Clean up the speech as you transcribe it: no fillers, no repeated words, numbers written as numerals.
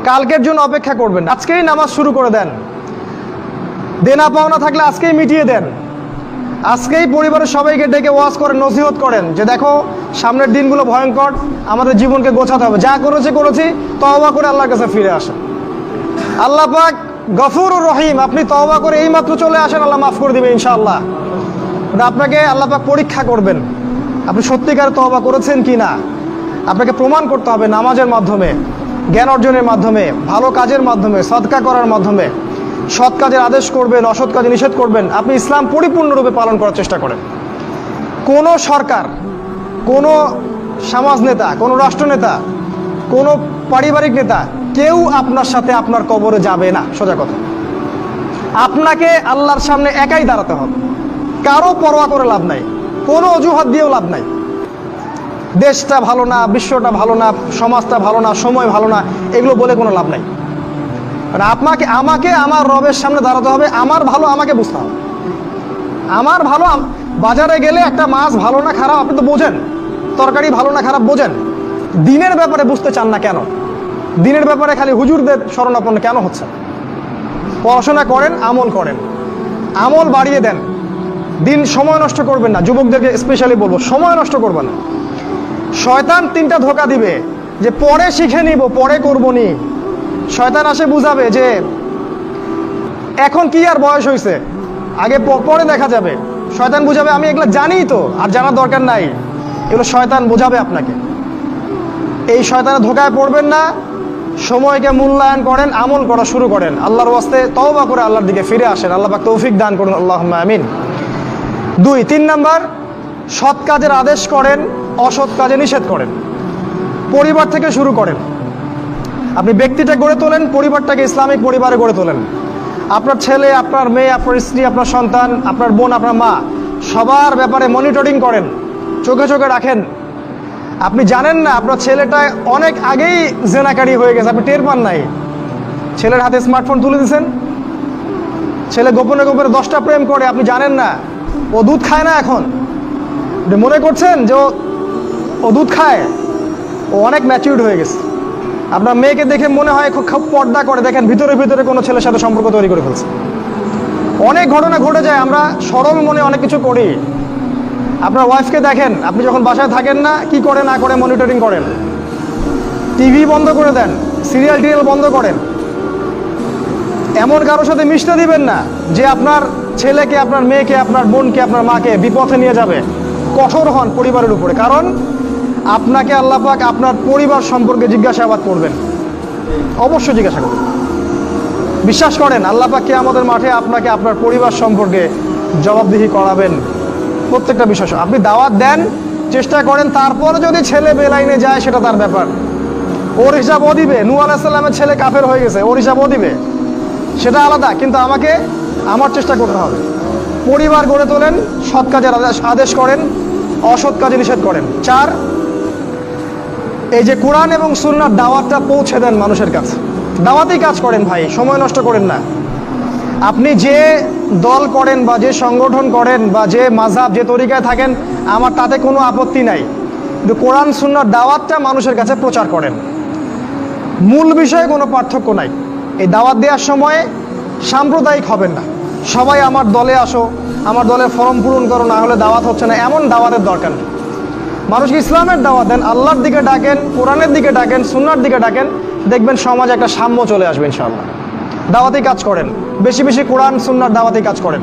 কালকের জন্য অপেক্ষা করবেন, আজকেই নামাজ শুরু করে দেন। দেনা পাওনা থাকলে আজকেই মিটিয়ে দেন। আজকেই পরিবারের সবাইকে ডেকে ওয়াজ করেন, নসিহত করেন যে দেখো সামনের দিনগুলো ভয়ঙ্কর, আমাদের জীবনকে গোছাতে হবে, যা করেছি তওবা করে আল্লাহর কাছে ফিরে আসেন। আল্লাহ পাক গফুরুর রহিম, আপনি তওবা করে এইমাত্র চলে আসেন, আল্লাহ মাফ করে দিবে ইনশাআল্লাহ। আপনাকে আল্লাহ পাক পরীক্ষা করবেন আপনি সত্যিকার তওবা করেছেন কি না। আপনাকে প্রমাণ করতে হবে নামাজের মাধ্যমে, জ্ঞান অর্জনের মাধ্যমে, ভালো কাজের মাধ্যমে, সদকা করার মাধ্যমে। সৎ কাজের আদেশ করবেন, অসৎ কাজে নিষেধ করবেন। আপনি ইসলাম পরিপূর্ণরূপে পালন করার চেষ্টা করেন। কোনো সরকার, কোনো সমাজ নেতা, কোনো রাষ্ট্রনেতা, কোনো পারিবারিক নেতা কেউ আপনার সাথে আপনার কবরে যাবে না। সোজা কথা, আপনাকে আল্লাহর সামনে একাই দাঁড়াতে হবে। কারো পরোয়া করে লাভ নাই, কোনো অজুহাত দিয়েও লাভ নাই। দেশটা ভালো না, বিশ্বটা ভালো না, সমাজটা ভালো না, সময় ভালো না, এগুলো বলে কোনো লাভ নাই। মানে আমাকে আমার রবের সামনে দাঁড়াতে হবে। আমার ভালো আমাকে বুঝতে হবে। আমার ভালো, বাজারে গেলে একটা মাছ ভালো না খারাপ আপনি তো বোঝেন, তরকারি ভালো না খারাপ বোঝেন। দিনের ব্যাপারে বুঝতে চান না কেন? দিনের ব্যাপারে খালি হুজুরদের শরণাপন্ন কেন হচ্ছে? পড়াশোনা করেন, আমল করেন, আমল বাড়িয়ে দেন। দিন সময় নষ্ট করবেন না। যুবকদেরকে স্পেশালি বলবো, সময় নষ্ট করবেন না। শয়তান তিনটা ধোঁকা দিবে যে পরে শিখে নিব, পরে করবো নি। শয়তান আসে বুঝাবে যে এখন কি আর বয়স হয়েছে, আগে পরে দেখা যাবে। শয়তান বুঝাবে আমি এগুলো জানি তো, আর জানার দরকার নাই। এগুলো শয়তান বোঝাবে আপনাকে। এই শয়তানের ধোঁকায় পড়বেন না। সময়কে মূল্যায়ন করেন, আমল করা শুরু করেন, আল্লাহর ওয়াস্তে তওবা করে আল্লাহর দিকে ফিরে আসেন। আল্লাহ পাক তৌফিক দান করুন, আল্লাহুম্মা আমিন। 3 নাম্বার, সৎ কাজের আদেশ করেন, অসৎ কাজে নিষেধ করেন। পরিবার থেকে শুরু করেন। আপনি ব্যক্তিটা গড়ে তোলেন, পরিবারটাকে ইসলামিক পরিবারে গড়ে তোলেন। আপনার ছেলে, আপনার মেয়ে, আপনার স্ত্রী, আপনার সন্তান, আপনার বোন, আপনার মা, সবার ব্যাপারে মনিটরিং করেন, চোখে চোখে রাখেন। আপনি জানেন না আপনার ছেলেটা অনেক আগেই জেনাকারী হয়ে গেছে, আপনি টের পান নাই। ছেলের হাতে স্মার্টফোন তুলে দিয়েছেন, ছেলে গোপনে গোপনে 10টা প্রেম করে, আপনি জানেন না। ও দুধ খায় না এখন, আপনি মনে করছেন যে ও দুধ খায়। ও অনেক ম্যাচিউরড হয়ে গেছে। আপনার মেয়েকে দেখে মনে হয় খুব পর্দা করে, দেখেন ভিতরে ভিতরে কোনো ছেলের সাথে সম্পর্ক তৈরি করে ফেলছে। অনেক ঘটনা ঘটে যায়, আমরা সরল মনে অনেক কিছু করি। আপনার ওয়াইফকে দেখেন, আপনি যখন বাসায় থাকেন না, কি করে না করে মনিটরিং করেন। টিভি বন্ধ করে দেন, সিরিয়াল টিরিয়াল বন্ধ করেন। এমন কারোর সাথে মিশতে দিবেন না যে আপনার ছেলেকে, আপনার মেয়েকে, আপনার বোনকে, আপনার মাকে বিপথে নিয়ে যাবে। কঠোর হন পরিবারের উপরে, কারণ আপনাকে আল্লাহ পাক আপনার পরিবার সম্পর্কে জিজ্ঞাসাবাদ করবেন। অবশ্যই জিজ্ঞাসা করবেন। বিশ্বাস করেন আল্লাহ পাক কিয়ামতের মাঠে আপনাকে আপনার পরিবার সম্পর্কে জবাবদিহি করাবেন প্রত্যেকটা বিষয়। আপনি দাওয়াত দেন, চেষ্টা করেন, তারপরে যদি ছেলে বেলাইনে যায় সেটা তার ব্যাপার, ওর হিসাব ও দিবে। নূহ আলাইহিস সালামের ছেলে কাফের হয়ে গেছে, ওর হিসাব ও দিবে, সেটা আলাদা। কিন্তু আমাকে আমার চেষ্টা করতে হবে। পরিবার গড়ে তোলেন, সৎ কাজের আদেশ করেন, অসৎ কাজে নিষেধ করেন। 4, এই যে কোরআন এবং সুন্নাহর দাওয়াতটা পৌঁছে দেন মানুষের কাছে। দাওয়াতেই কাজ করেন ভাই, সময় নষ্ট করেন না। আপনি যে দল করেন বা যে সংগঠন করেন বা যে মাযহাব, যে তরিকায় থাকেন, আমার তাতে কোনো আপত্তি নাই, কিন্তু কোরআন সুন্নাহর দাওয়াতটা মানুষের কাছে প্রচার করেন। মূল বিষয়ে কোনো পার্থক্য নাই। এই দাওয়াত দেওয়ার সময় সাম্প্রদায়িক হবেন না। সবাই আমার দলে আসো, আমার দলের ফর্ম পূরণ করো, না হলে দাওয়াত হচ্ছে না, এমন দাওয়াতের দরকার নেই। মানুষকে ইসলামের দাওয়াত দেন, আল্লাহর দিকে ডাকেন, কোরআনের দিকে ডাকেন, সুন্নাহর দিকে ডাকেন, দেখবেন সমাজে একটা সাম্য চলে আসবে ইনশাআল্লাহ। দাওয়াতি কাজ করেন, বেশি বেশি কোরআন সুন্নাহর দাওয়াতি কাজ করেন।